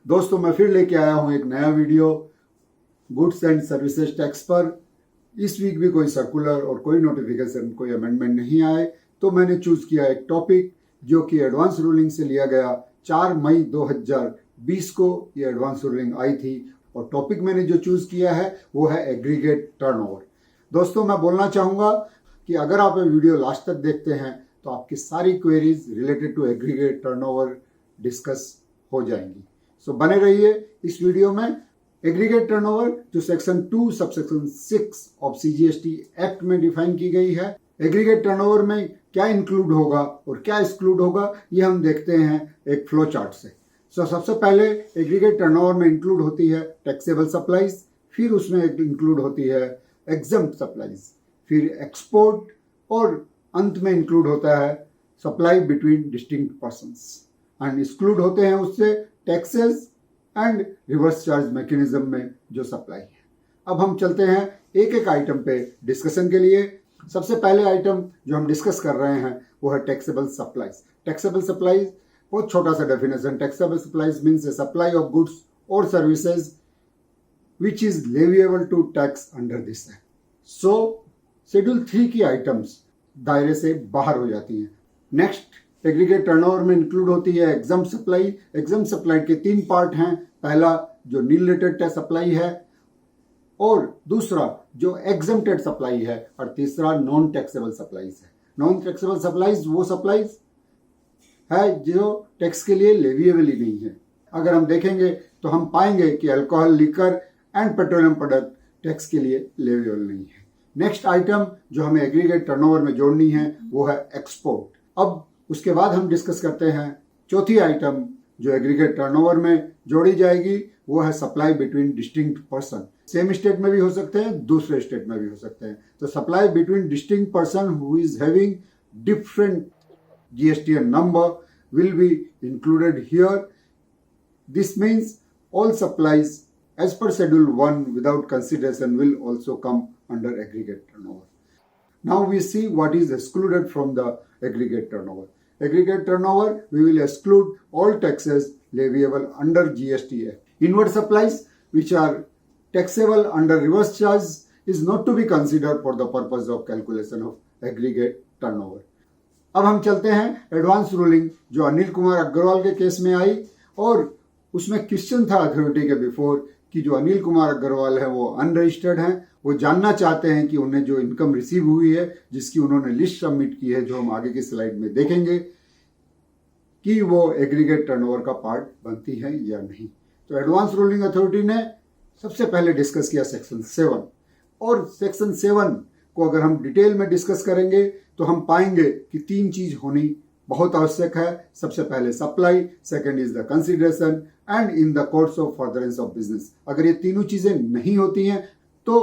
दोस्तों मैं फिर लेके आया हूं एक नया video goods and services tax पर। इस वीक भी कोई सर्कुलर और कोई नोटिफिकेशन, कोई अमेंडमेंट नहीं आए, तो मैंने चूज किया एक टॉपिक जो कि एडवांस रूलिंग से लिया गया। 4 मई 2020 को ये एडवांस रूलिंग आई थी और टॉपिक मैंने जो चूज किया है वो है एग्रीगेट टर्नओवर। दोस्तों मैं बोलना चाहूंगा कि अगर आप ये वीडियो लास्ट तक देखते हैं तो आपकी सारी queries related to aggregate turnover discuss हो जाएंगी। सो बने रहिए इस वीडियो में। एग्रीगेट टर्नओवर जो section 2 subsection 6 of CGST act में डिफाइन की गई है, एग्रीगेट टर्नओवर में क्या इंक्लूड होगा और क्या एक्सक्लूड होगा ये हम देखते हैं एक फ्लो चार्ट से। सबसे पहले एग्रीगेट टर्नओवर में इंक्लूड होती है टैक्सेबल सप्लाईज, फिर उसमें इंक्लूड होती है एग्जम्प्ट सप्लाईज, फिर एक्सपोर्ट और अंत में इंक्लूड होता है supply between distinct persons and exclude होते हैं उससे taxes and reverse charge mechanism में जो सप्लाई है। अब हम चलते हैं एक एक आइटम पे डिस्कशन के लिए। सबसे पहले आइटम जो हम डिस्कस कर रहे हैं वो है टैक्सेबल सप्लाईज। टैक्सेबल सप्लाईज बहुत छोटा सा definition. Taxable supplies means a supply of goods और services which is leviable to tax under this act. So schedule 3 की आइटम्स दायरे से बाहर हो जाती हैं। नेक्स्ट एग्रीगेट टर्नओवर में इंक्लूड होती है एग्जम्प्ट सप्लाई। एग्जम्प्ट सप्लाई के 3 पार्ट हैं। पहला जो नील रिलेटेड सप्लाई है, और दूसरा जो एग्जम्प्टेड सप्लाई है, और तीसरा नॉन टैक्सेबल सप्लाईज है। नॉन टैक्सेबल सप्लाईज वो सप्लाईज है जो टैक्स के लिए लेविएबल ही नहीं है। अगर हम देखेंगे तो हम पाएंगे कि alcohol, liquor and petroleum product tax के लिए लेविएबल नहीं है। नेक्स्ट आइटम जो हमें एग्रीगेट टर्नओवर में जोड़नी है वो है एक्सपोर्ट। अब उसके बाद हम डिस्कस करते हैं चौथी आइटम जो एग्रीगेट टर्नओवर में जोड़ी जाएगी, वो है supply between distinct person. Same state में भी हो सकते हैं, दूसरे स्टेट में भी हो सकते हैं। तो supply between distinct person who is having different GSTN number will be included here. This means all supplies as per Schedule 1 without consideration will also come under aggregate turnover. Now we see what is excluded from the aggregate turnover. Aggregate turnover, we will exclude all taxes leviable under GST Act. Inward supplies which are taxable under reverse charge is not to be considered for the purpose of calculation of aggregate turnover. अब हम चलते हैं advance ruling जो अनिल कुमार अग्रवाल के case में आई, और उसमें question था अथॉरिटी के बिफोर कि जो अनिल कुमार अग्रवाल है वो अनरजिस्टर्ड हैं। वो जानना चाहते हैं कि उन्हें जो इनकम रिसीव हुई है, जिसकी उन्होंने लिस्ट सबमिट की है, जो हम आगे की स्लाइड में देखेंगे, कि वो एग्रीगेट टर्नओवर का पार्ट बनती है या नहीं। तो एडवांस रूलिंग अथॉरिटी ने सबसे पहले डिस्कस किया सेक्शन 7, और सेक्शन 7 को अगर हम डिटेल में डिस्कस करेंगे तो हम पाएंगे कि 3 चीज होनी बहुत आवश्यक है। सबसे पहले supply, second is the consideration and in the course of furtherance of business. अगर ये तीनों चीजें नहीं होती हैं तो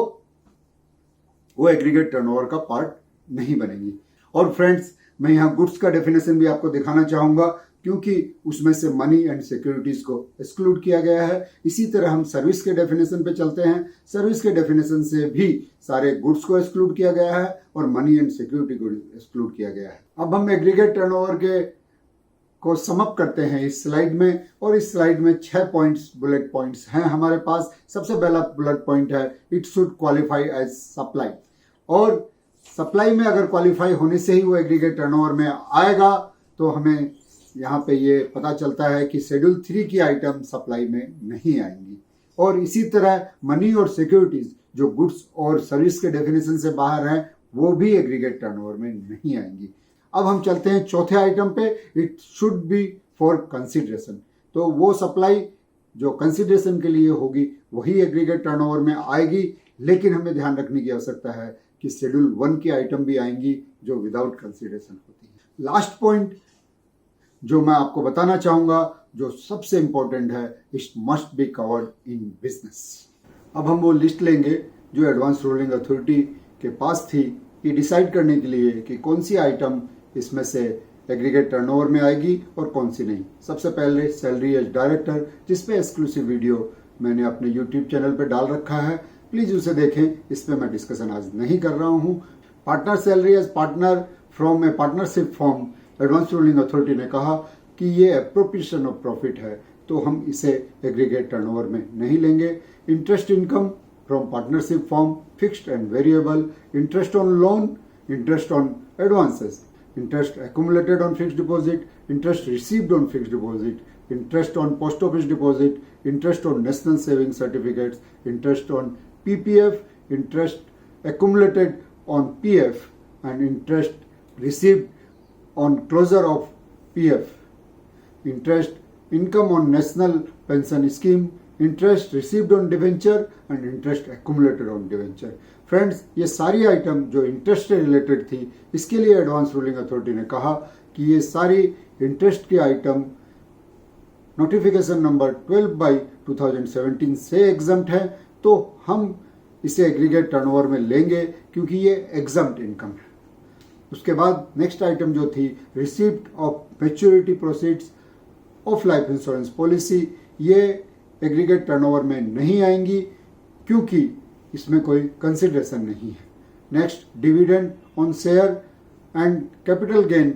वो एग्रीगेट टर्नओवर का पार्ट नहीं बनेगी। और फ्रेंड्स, मैं यहाँ गुड्स का डेफिनेशन भी आपको दिखाना चाहूंगा, क्योंकि उसमें से मनी एंड सिक्योरिटीज को एक्सक्लूड किया गया है। इसी तरह हम सर्विस के डेफिनेशन पे चलते हैं। सर्विस के डेफिनेशन से भी सारे गुड्स को एक्सक्लूड किया गया है और मनी एंड सिक्योरिटी को एक्सक्लूड किया गया है। अब हम एग्रीगेट टर्नओवर के को समअप करते हैं इस स्लाइड में, और इस स्लाइड में 6 पॉइंट्स, बुलेट पॉइंट्स हैं हमारे पास। सबसे पहला बुलेट पॉइंट है it should qualify as supply, और सप्लाई में अगर क्वालिफाई होने से ही वो एग्रीगेट टर्नओवर में आएगा, तो हमें यहाँ पे ये पता चलता है कि शेड्यूल 3 की आइटम सप्लाई में नहीं आएंगी। और इसी तरह मनी और सिक्योरिटीज जो गुड्स और सर्विस के डेफिनेशन से बाहर हैं, वो भी एग्रीगेट टर्नओवर में नहीं आएंगी। अब हम चलते हैं चौथे आइटम पे, it should be for consideration. तो वो सप्लाई जो कंसिडरेशन के लिए होगी वही एग्रीगेट टर्नओवर में आएगी, लेकिन हमें ध्यान रखने की आवश्यकता है कि शेड्यूल 1 की आइटम भी आएंगी जो विदाउट कंसिडरेशन होती है। लास्ट पॉइंट जो मैं आपको बताना चाहूंगा, जो सबसे इंपॉर्टेंट है, it must be covered in business. अब हम वो लिस्ट लेंगे जो एडवांस रूलिंग अथॉरिटी के पास थी कि डिसाइड करने के लिए कि कौन सी आइटम इसमें से एग्रीगेट टर्नओवर में आएगी और कौन सी नहीं। सबसे पहले सैलरी एज डायरेक्टर, जिसपे एक्सक्लूसिव वीडियो मैंने अपने यूट्यूब चैनल पे डाल रखा है, प्लीज उसे देखें। इस पे मैं डिस्कशन आज नहीं कर रहा हूँ। Partner salary as partner from a partnership firm, advance ruling authority ने कहा कि ये एप्रोप्रिएशन ऑफ प्रॉफिट है, तो हम इसे एग्रीगेट टर्नओवर में नहीं लेंगे। Interest income from partnership form, fixed and variable, interest on loan, interest on advances, interest accumulated on fixed deposit, interest received on fixed deposit, interest on post office deposit, interest on national saving certificates, interest on PPF, interest accumulated on PF, and interest received on closure of PF, interest income on national pension scheme, interest received on debenture and interest accumulated on debenture. Friends, ये सारी item जो interest से related थी, इसके लिए advance ruling authority ने कहा कि ये सारी इंटरेस्ट की आइटम नोटिफिकेशन नंबर 12/2017 से एग्जम्प्ट है, तो हम इसे एग्रीगेट टर्नओवर में लेंगे क्योंकि ये एग्जम्प्ट इनकम है। उसके बाद नेक्स्ट आइटम जो थी receipt of maturity proceeds of life insurance policy, ये एग्रीगेट टर्नओवर में नहीं आएंगी क्योंकि इसमें कोई कंसिडरेशन नहीं है। Next, dividend on share and capital gain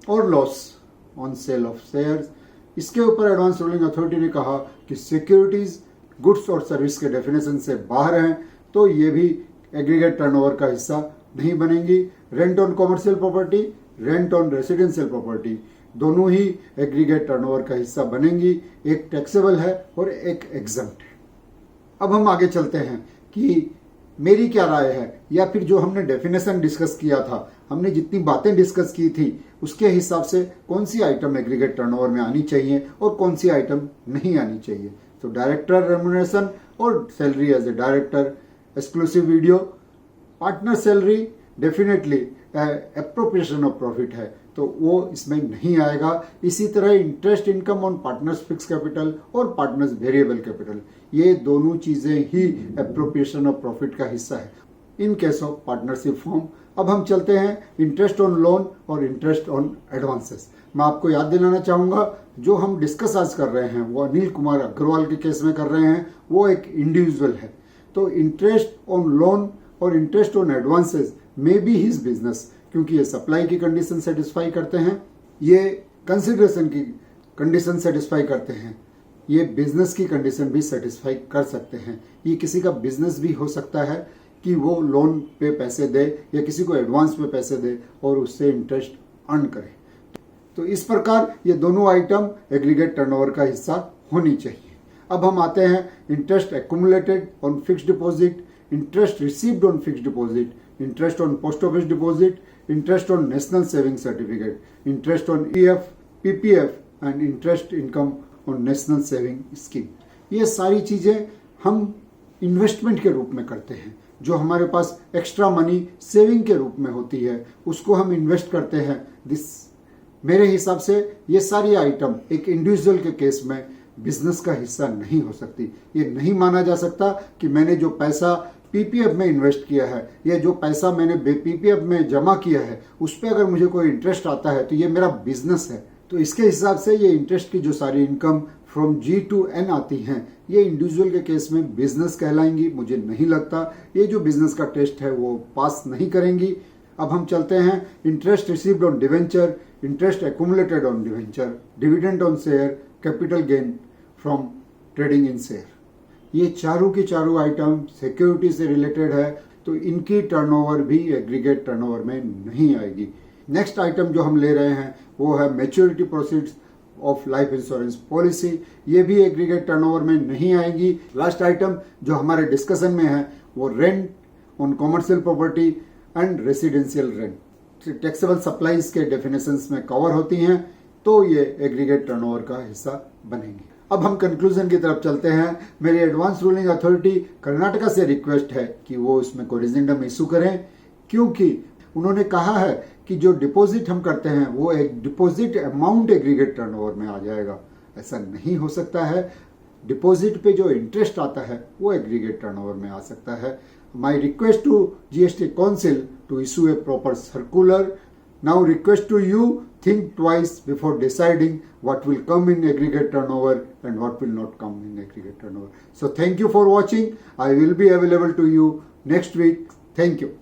और loss on sale of shares, इसके ऊपर एडवांस रूलिंग अथॉरिटी ने कहा कि सिक्योरिटीज गुड्स और सर्विस के डेफिनेशन से बाहर हैं, तो ये भी एग्रीगेट टर्नओवर का हिस्सा नहीं बनेंगी। Rent on commercial property, rent on residential property, दोनों ही एग्रीगेट टर्नओवर का हिस्सा बनेंगी। एक टैक्सेबल है और एक एग्जम्प्ट है। अब हम आगे चलते हैं कि मेरी क्या राय है, या फिर जो हमने डेफिनेशन डिस्कस किया था, हमने जितनी बातें डिस्कस की थी, उसके हिसाब से कौन सी आइटम एग्रीगेट टर्नओवर में आनी चाहिए और कौन सी आइटम नहीं आनी चाहिए। तो डायरेक्टर रेम्यूनरेशन और salary as a director, exclusive video. Partner salary definitely appropriation of profit है, तो वो इसमें नहीं आएगा। इसी तरह interest income on partners fix capital और पार्टनर्स वेरिएबल कैपिटल, ये दोनों चीजें ही एप्रोप्रिएशन ऑफ प्रॉफिट का हिस्सा है in case of partnership form. अब हम चलते हैं इंटरेस्ट ऑन लोन और इंटरेस्ट ऑन एडवांसेस। मैं आपको याद दिलाना चाहूंगा, जो हम डिस्कस आज कर रहे हैं वो अनिल कुमार अग्रवाल के केस में कर रहे हैं, वो एक इंडिविजुअल है। तो इंटरेस्ट ऑन लोन और interest on advances may be his business, क्योंकि ये सप्लाई की कंडीशन सेटिस्फाई करते हैं, ये कंसिडरेशन की कंडीशन सेटिस्फाई करते हैं, ये बिजनेस की कंडीशन भी सेटिस्फाई कर सकते हैं। ये किसी का बिजनेस भी हो सकता है कि वो लोन पे पैसे दे या किसी को एडवांस पे पैसे दे और उससे इंटरेस्ट अर्न करे। तो इस प्रकार ये दोनों आइटम एग्रीगेट टर्नओवर का हिस्सा होनी चाहिए। अब हम आते हैं interest accumulated on fixed deposit, interest received on fixed deposit, interest on post office deposit, interest on national saving certificate, interest on EF, PPF and interest income on national saving scheme. ये सारी चीजें हम investment के रूप में करते हैं। जो हमारे पास एक्स्ट्रा मनी सेविंग के रूप में होती है, उसको हम इन्वेस्ट करते हैं। मेरे हिसाब से ये सारी आइटम एक इंडिविजुअल के केस में बिजनेस का हिस्सा नहीं हो सकती। ये नहीं माना जा सकता कि मैंने जो पैसा PPF में इन्वेस्ट किया है या जो पैसा मैंने PPF में जमा किया है, उस पर अगर मुझे कोई इंटरेस्ट आता है तो ये मेरा बिजनेस है। तो इसके हिसाब से ये इंटरेस्ट की जो सारी income from G to N आती हैं, ये इंडिविजुअल के केस में बिजनेस कहलाएंगी। मुझे नहीं लगता ये जो बिजनेस का टेस्ट है वो पास नहीं करेंगी। अब हम चलते हैं interest received on debenture, interest accumulated on debenture, dividend on share, capital gain from trading in share. ये चारों की चारों आइटम सिक्योरिटी से रिलेटेड है, तो इनकी टर्नओवर भी एग्रीगेट टर्नओवर में नहीं आएगी। नेक्स्ट आइटम जो हम ले रहे हैं वो है maturity proceeds of life insurance policy, ये भी एग्रीगेट टर्नओवर में नहीं आएगी। लास्ट आइटम जो हमारे डिस्कशन में है वो rent on commercial property and residential rent, taxable supplies के डेफिनेशंस में कवर होती हैं, तो ये एग्रीगेट टर्नओवर का हिस्सा बनेंगी। अब हम कंक्लूजन की तरफ चलते हैं। मेरी एडवांस रूलिंग अथॉरिटी कर्नाटका से रिक्वेस्ट है कि वो इसमें कोरिजेंडम इशू करें, क्योंकि उन्होंने कहा है कि जो डिपॉजिट हम करते हैं वो एक डिपॉजिट अमाउंट एग्रीगेट टर्नओवर में आ जाएगा। ऐसा नहीं हो सकता है। डिपॉजिट पे जो इंटरेस्ट आता है वो एग्रीगेट टर्नओवर में आ सकता है। My request to GST council to issue a proper circular. Now request to you, think twice before deciding what will come in aggregate turnover and what will not come in aggregate turnover. So thank you for watching. I will be available to you next week. Thank you.